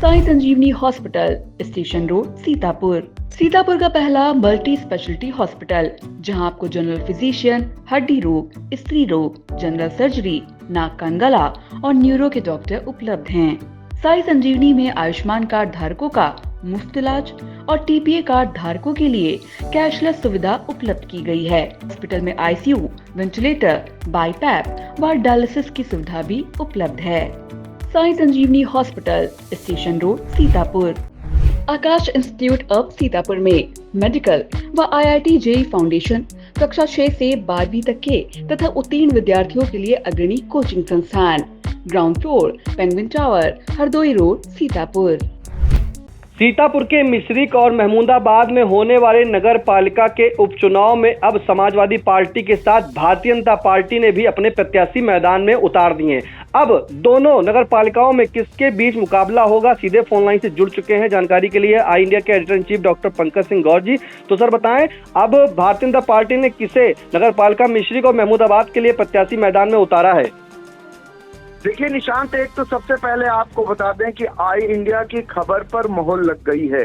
Sai Sanjeevani hospital, station road, Sitapur. Sitapur का पहला multi speciality hospital, जहां आपको जनरल फिजिशियन, हड्डी रोग, स्त्री रोग, जनरल सर्जरी, नाक कान गला और न्यूरो के डॉक्टर उपलब्ध हैं। साई संजीवनी में आयुष्मान कार्ड धारकों का मुफ्त इलाज और टीपीए कार्ड धारकों के लिए कैशलेस सुविधा उपलब्ध की गई है। हॉस्पिटल में आईसीयू, वेंटिलेटर, बाईपैप व डायलिसिस की सुविधा भी उपलब्ध है। Sai Sanjeevani hospital, station road, Sitapur. Aakash institute of Sitapur में मेडिकल व IIT JEE फाउंडेशन कक्षा 6 से 12वीं तक के तथा उत्तीर्ण विद्यार्थियों के लिए अग्रणी कोचिंग संस्थान। Ground floor, penguin tower, Hardoi road, Sitapur. Sitapur के मिश्रिक और महमूदाबाद में होने वाले नगर पालिका के उपचुनाव में अब समाजवादी पार्टी के साथ भारतीय जनता पार्टी ने भी अपने प्रत्याशी मैदान में उतार दिए। अब दोनों नगर पालिकाओं में किसके बीच मुकाबला होगा, सीधे फोन लाइन से जुड़ चुके हैं जानकारी के लिए आई इंडिया के editor in chief doctor Pankaj Singh Gaur ji. तो सर बताएं, अब भारतीय जनता पार्टी ने किसे नगर पालिका मिश्रिक और महमूदाबाद के लिए प्रत्याशी मैदान में उतारा है? देखिए निशांत, एक तो सबसे पहले आपको बता दें कि आई इंडिया की खबर पर मोहर लग गई है।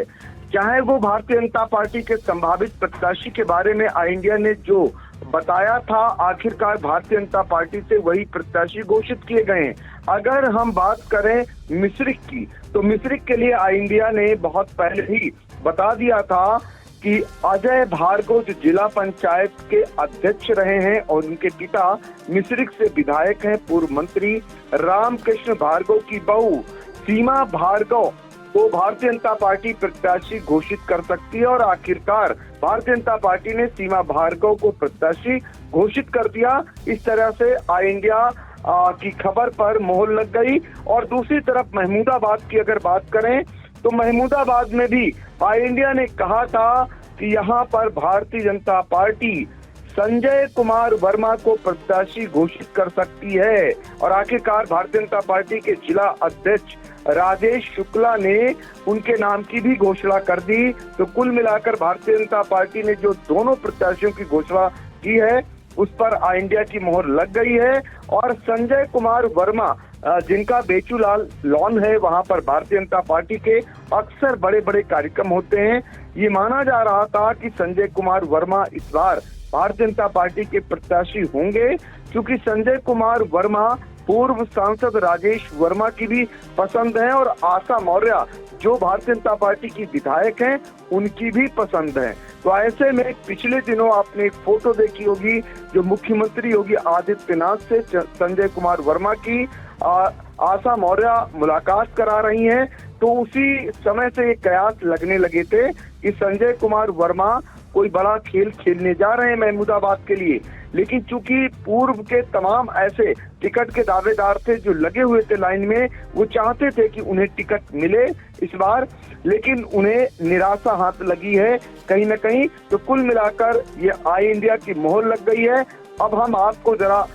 चाहे वो भारतीय जनता पार्टी के संभावित प्रत्याशी के बारे में आई इंडिया ने जो बताया था, आखिरकार भारतीय जनता पार्टी से वही प्रत्याशी घोषित किए गए हैं। अगर हम बात करें मिश्रिक की, तो मिश्रिक के लिए आई इंडिया ने बहुत पहले ही बता दिया था कि अजय भार्गव जो जिला पंचायत के अध्यक्ष रहे हैं और उनके पिता मिश्रिक से विधायक हैं, पूर्व मंत्री रामकृष्ण भार्गव की बहू सीमा भार्गव को भारतीय जनता पार्टी प्रत्याशी घोषित कर सकती है। और आखिरकार भारतीय जनता पार्टी ने सीमा भार्गव को प्रत्याशी घोषित कर दिया। इस तरह से आई इंडिया की खबर पर मोहर लग गई। और दूसरी तरफ महमूदाबाद की अगर बात करें, तो महमूदाबाद में भी आई इंडिया ने कहा था कि यहाँ पर भारतीय जनता पार्टी संजय कुमार वर्मा को प्रत्याशी घोषित कर सकती है। और आखिरकार भारतीय जनता पार्टी के जिला अध्यक्ष राजेश शुक्ला ने उनके नाम की भी घोषणा कर दी। तो कुल मिलाकर भारतीय जनता पार्टी ने जो दोनों प्रत्याशियों की घोषणा की है, उस पर आई इंडिया की मोहर लग गई है। और संजय कुमार वर्मा, जिनका बेचूलाल लॉन है, वहां पर भारतीय जनता पार्टी के अक्सर बड़े बड़े कार्यक्रम होते हैं। ये माना जा रहा था कि संजय कुमार वर्मा इस बार भारतीय जनता पार्टी के प्रत्याशी होंगे, क्योंकि संजय कुमार वर्मा पूर्व सांसद राजेश वर्मा की भी पसंद है और आशा मौर्य जो भारतीय जनता पार्टी की विधायक हैं, उनकी भी पसंद है। तो ऐसे में पिछले दिनों आपने एक फोटो देखी होगी जो मुख्यमंत्री योगी आदित्यनाथ से संजय कुमार वर्मा की आशा मौर्य मुलाकात करा रही हैं। तो उसी समय से ये कयास लगने लगे थे कि संजय कुमार वर्मा कोई बड़ा खेल खेलने जा रहे हैं महमूदाबाद के लिए। लेकिन चूंकि पूर्व के तमाम ऐसे टिकट के दावेदार थे जो लगे हुए थे लाइन में, वो चाहते थे कि उन्हें टिकट मिले इस बार, लेकिन उन्हें निराशा हाथ लगी है कहीं न कहीं। तो कुल मिलाकर ये आई इंडिया की मोहर लग गई है। अब हम आपको जरा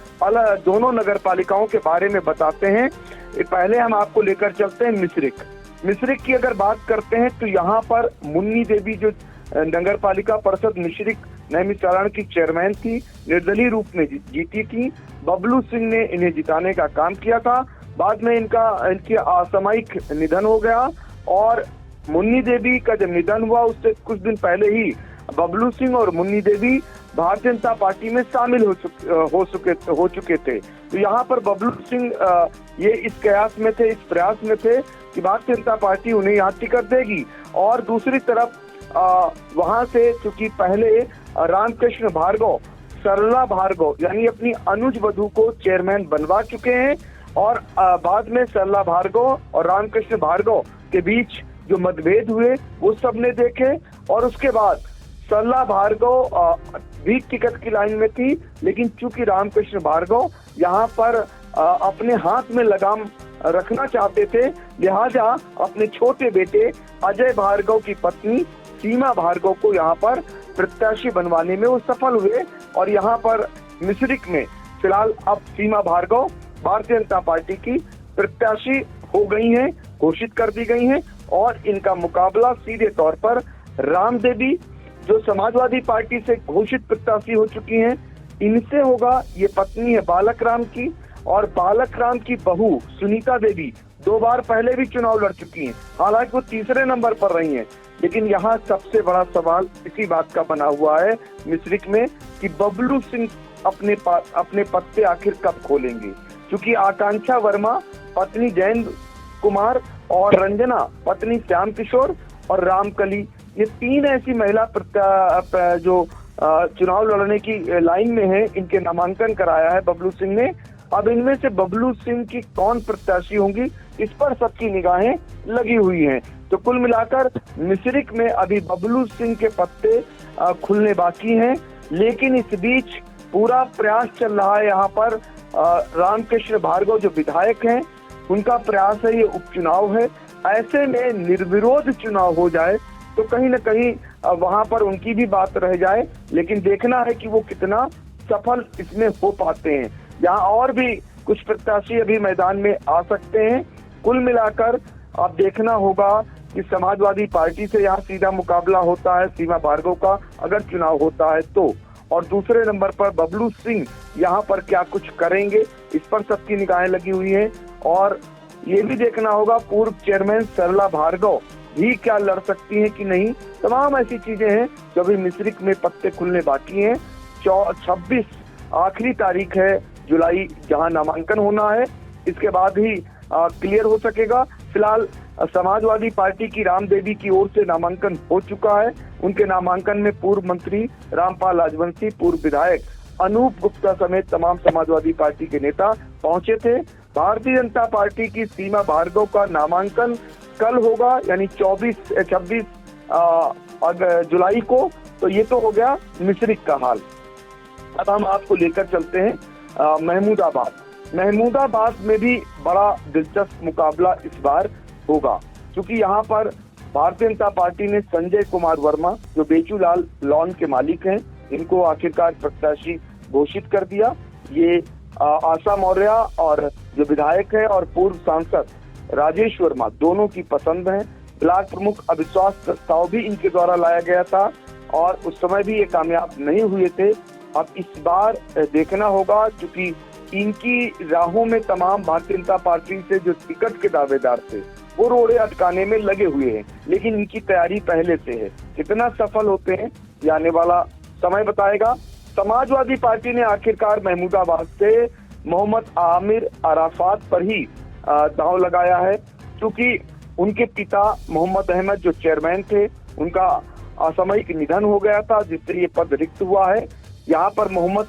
दोनों नगर पालिकाओं के बारे में बताते हैं। पहले हम आपको लेकर चलते हैं मिश्रिक की अगर बात करते हैं, तो यहाँ पर मुन्नी देवी जो नगर पालिका परिषद मिश्रिक नैमिषारण्य की चेयरमैन थी, निर्दलीय रूप में जीती थी। बबलू सिंह ने इन्हें जिताने का काम किया था। बाद में इनकी असामयिक निधन हो गया और मुन्नी देवी का जब निधन हुआ उससे कुछ दिन पहले ही बबलू सिंह और मुन्नी देवी भारतीय जनता पार्टी में शामिल हो चुके थे। तो यहाँ पर बबलू सिंह ये इस कयास में थे, इस प्रयास में थे कि भारतीय जनता पार्टी उन्हें यहाँ टिकट देगी। और दूसरी तरफ वहां से चूंकि पहले रामकृष्ण भार्गव सरला भार्गव यानी अपनी अनुज वधू को चेयरमैन बनवा चुके हैं। और बाद में सरला भार्गव और रामकृष्ण भार्गव के बीच जो मतभेद हुए वो सबने देखे। और उसके बाद सरला भार्गव भी टिकट की लाइन में थी, लेकिन चूंकि रामकृष्ण भार्गव यहाँ पर अपने हाथ में लगाम रखना चाहते थे, लिहाजा अपने छोटे बेटे अजय भार्गव की पत्नी सीमा भार्गव को यहाँ पर प्रत्याशी बनवाने में वो सफल हुए। और यहाँ पर मिश्रिक में फिलहाल अब सीमा भार्गव भारतीय जनता पार्टी की प्रत्याशी हो गई हैं, घोषित कर दी गई हैं। और इनका मुकाबला सीधे तौर पर राम देवी जो समाजवादी पार्टी से घोषित प्रत्याशी हो चुकी हैं, इनसे होगा। ये पत्नी है बालक राम की, और बालक राम की बहू सुनीता देवी 2 बार पहले भी चुनाव लड़ चुकी हैं, हालांकि वो तीसरे नंबर पर रही हैं। लेकिन यहाँ सबसे बड़ा सवाल इसी बात का बना हुआ है मिश्रिक में कि बबलू सिंह अपने पत्ते आखिर कब खोलेंगे, क्योंकि आकांक्षा वर्मा पत्नी जैन कुमार और रंजना पत्नी श्याम किशोर और रामकली, ये 3 ऐसी महिला जो चुनाव लड़ने की लाइन में है, इनके नामांकन कराया है बबलू सिंह ने। अब इनमें से बबलू सिंह की कौन प्रत्याशी होंगी, इस पर सबकी निगाहें लगी हुई हैं। तो कुल मिलाकर मिश्रिक में अभी बबलू सिंह के पत्ते खुलने बाकी हैं, लेकिन इस बीच पूरा प्रयास चल रहा है यहाँ पर रामकृष्ण भार्गव जो विधायक हैं, उनका प्रयास है, ये उपचुनाव है। ऐसे में निर्विरोध चुनाव हो जाए तो कहीं न कहीं वहां पर उनकी भी बात रह जाए, लेकिन देखना है कि वो कितना सफल इसमें हो पाते हैं। यहाँ और भी कुछ प्रत्याशी अभी मैदान में आ सकते हैं। कुल मिलाकर अब देखना होगा कि समाजवादी पार्टी से यहाँ सीधा मुकाबला होता है सीमा भार्गव का, अगर चुनाव होता है तो, और दूसरे नंबर पर बबलू सिंह यहाँ पर क्या कुछ करेंगे, इस पर सबकी निगाहें लगी हुई हैं। और ये भी देखना होगा पूर्व चेयरमैन सरला भार्गव भी क्या लड़ सकती हैं कि नहीं। तमाम ऐसी चीजें हैं जो अभी मिश्रिक में पत्ते खुलने बाकी हैं। 26 आखिरी तारीख है जुलाई, जहां नामांकन होना है, इसके बाद ही क्लियर हो सकेगा। फिलहाल समाजवादी पार्टी की राम देवी की ओर से नामांकन हो चुका है। उनके नामांकन में पूर्व मंत्री रामपाल राजवंशी, पूर्व विधायक अनूप गुप्ता समेत तमाम समाजवादी पार्टी के नेता पहुंचे थे। भारतीय जनता पार्टी की सीमा भार्गव का नामांकन कल होगा, यानी 26 जुलाई को। तो ये तो हो गया मिश्रिक का हाल। अब हम आपको लेकर चलते हैं महमूदाबाद में भी बड़ा दिलचस्प मुकाबला इस बार होगा, क्योंकि यहाँ पर भारतीय जनता पार्टी ने संजय कुमार वर्मा जो बेचूलाल लॉन के मालिक हैं, इनको आखिरकार प्रत्याशी घोषित कर दिया। ये आशा मौर्य और जो विधायक है और पूर्व सांसद राजेश वर्मा दोनों की पसंद है। ब्लॉक प्रमुख अविश्वास प्रस्ताव भी इनके द्वारा लाया गया था और उस समय भी ये कामयाब नहीं हुए थे। अब इस बार देखना होगा, क्योंकि इनकी राहों में तमाम भारतीय जनता पार्टी से जो टिकट के दावेदार थे वो रोड़े अटकाने में लगे हुए हैं, लेकिन इनकी तैयारी पहले से है। कितना सफल होते हैं ये आने वाला समय बताएगा। समाजवादी पार्टी ने आखिरकार महमूदाबाद से मोहम्मद आमिर अराफात पर ही दांव लगाया है, क्योंकि उनके पिता मोहम्मद अहमद जो चेयरमैन थे, उनका असामयिक निधन हो गया था, जिससे ये पद रिक्त हुआ है। यहाँ पर मोहम्मद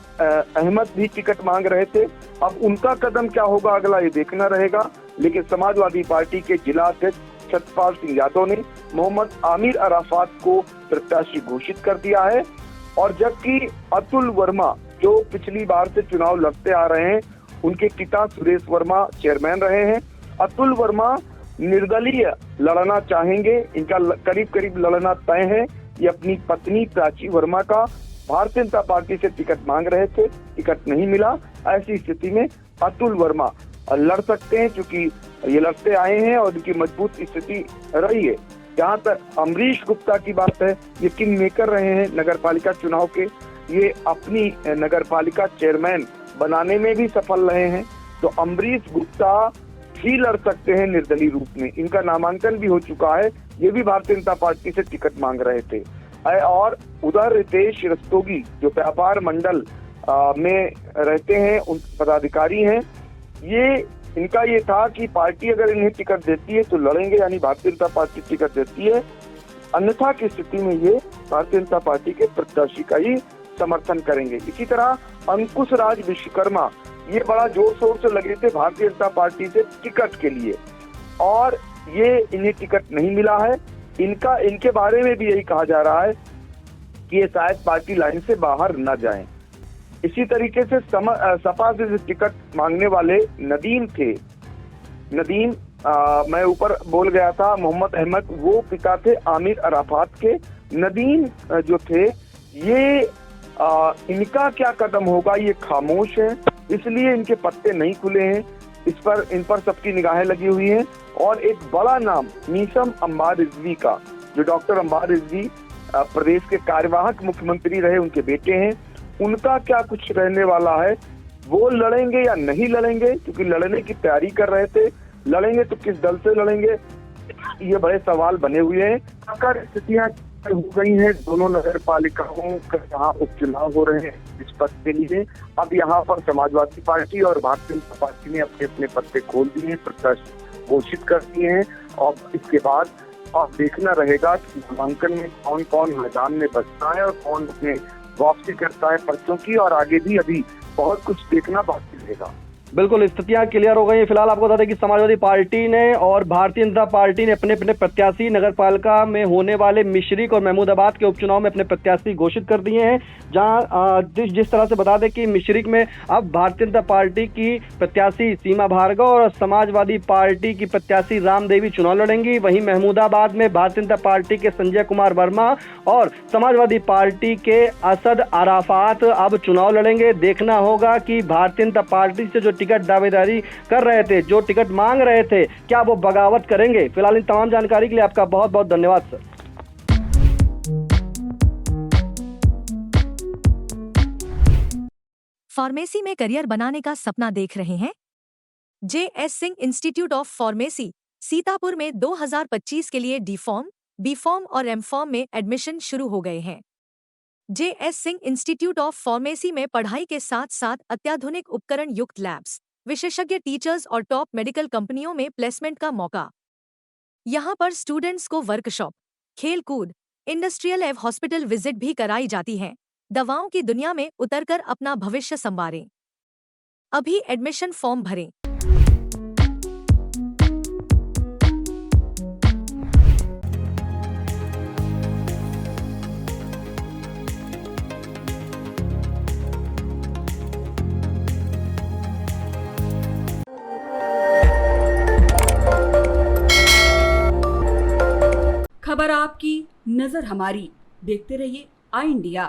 अहमद भी टिकट मांग रहे थे। अब उनका कदम क्या होगा अगला, ये देखना रहेगा। लेकिन समाजवादी पार्टी के जिला अध्यक्ष सतपाल सिंह यादव ने मोहम्मद आमिर अराफात को प्रत्याशी घोषित कर दिया है। और जबकि अतुल वर्मा जो पिछली बार से चुनाव लड़ते आ रहे हैं, उनके पिता सुरेश वर्मा चेयरमैन रहे हैं। अतुल वर्मा निर्दलीय लड़ना चाहेंगे, इनका करीब करीब लड़ना तय है। ये अपनी पत्नी प्राची वर्मा का भारतीय जनता पार्टी से टिकट मांग रहे थे, टिकट नहीं मिला। ऐसी स्थिति में अतुल वर्मा लड़ सकते हैं, क्योंकि ये लड़ते आए हैं और इनकी मजबूत स्थिति रही है। जहाँ तक अमरीश गुप्ता की बात है, ये किंग मेकर रहे हैं नगर पालिका चुनाव के, ये अपनी नगर पालिका चेयरमैन बनाने में भी सफल रहे हैं। तो अमरीश गुप्ता भी लड़ सकते हैं निर्दलीय रूप में, इनका नामांकन भी हो चुका है। ये भी भारतीय जनता पार्टी से टिकट मांग रहे थे। और उधर रितेश रस्तोगी जो व्यापार मंडल में रहते हैं, उन पदाधिकारी हैं, इनका ये था कि पार्टी अगर इन्हें टिकट देती है तो लड़ेंगे, यानी भारतीय जनता पार्टी टिकट देती है, अन्यथा की स्थिति में ये भारतीय जनता पार्टी के प्रत्याशी का ही समर्थन करेंगे। इसी तरह अंकुश राज विश्वकर्मा ये बड़ा जोर शोर से लगे थे भारतीय जनता पार्टी से टिकट के लिए, और ये इन्हें टिकट नहीं मिला है। इनके बारे में भी यही कहा जा रहा है कि ये शायद पार्टी लाइन से बाहर न जाएं। इसी तरीके से सपा से टिकट मांगने वाले नदीम थे। नदीम मैं ऊपर बोल गया था, मोहम्मद अहमद वो पिता थे आमिर अराफात के। नदीम जो थे ये इनका क्या कदम होगा ये खामोश है, इसलिए इनके पत्ते नहीं खुले हैं। इन पर सबकी निगाहें लगी हुई हैं। और एक बड़ा नाम मीसम अंबार रिजवी का, जो डॉक्टर अंबार रिजवी प्रदेश के कार्यवाहक मुख्यमंत्री रहे, उनके बेटे हैं, उनका क्या कुछ रहने वाला है, वो लड़ेंगे या नहीं लड़ेंगे, क्योंकि लड़ने की तैयारी कर रहे थे। लड़ेंगे तो किस दल से लड़ेंगे, ये बड़े सवाल बने हुए हैं। अगर स्थितियां हो गई हैं, दोनों नगर पालिकाओं का यहाँ उपचुनाव हो रहे हैं इस पद के लिए। अब यहाँ पर समाजवादी पार्टी और भारतीय जनता पार्टी ने अपने अपने पत्ते खोल दिए हैं, प्रत्याशी घोषित कर दिए हैं, और इसके बाद अब देखना रहेगा कि नामांकन में कौन कौन मैदान में बचता है और कौन अपने वापसी करता है पर्चों की, और आगे भी अभी बहुत कुछ देखना बाकी रहेगा। बिल्कुल, स्थितियां क्लियर हो गई हैं। फिलहाल आपको बता दें कि समाजवादी पार्टी ने और भारतीय जनता पार्टी ने अपने अपने प्रत्याशी नगर पालिका में होने वाले मिश्रिक और महमूदाबाद के उपचुनाव में अपने प्रत्याशी घोषित कर दिए हैं। जहां जिस तरह से बता दें कि मिश्रिक में अब भारतीय जनता पार्टी की प्रत्याशी सीमा भार्गव और समाजवादी पार्टी की प्रत्याशी राम देवी चुनाव लड़ेंगी। वहीं महमूदाबाद में भारतीय जनता पार्टी के संजय कुमार वर्मा और समाजवादी पार्टी के असद अराफात अब चुनाव लड़ेंगे। देखना होगा कि भारतीय जनता पार्टी से जो टिकट दावेदारी कर रहे थे, जो टिकट मांग रहे थे, क्या वो बगावत करेंगे। फिलहाल इन तमाम जानकारी के लिए आपका बहुत बहुत धन्यवाद सर। फार्मेसी में करियर बनाने का सपना देख रहे हैं? JS. Singh institute of pharmacy Sitapur में 2025 के लिए डी फॉर्म, बी फॉर्म और एम फॉर्म में एडमिशन शुरू हो गए हैं। JS. Singh institute of pharmacy में पढ़ाई के साथ साथ अत्याधुनिक उपकरण युक्त लैब्स, विशेषज्ञ टीचर्स और टॉप मेडिकल कंपनियों में प्लेसमेंट का मौका। यहाँ पर स्टूडेंट्स को वर्कशॉप, खेल-कूद, इंडस्ट्रियल एवं हॉस्पिटल विजिट भी कराई जाती है। दवाओं की दुनिया में उतरकर अपना भविष्य संवारें। अभी एडमिशन फॉर्म भरें। खबर आपकी, नजर हमारी। देखते रहिए आई इंडिया।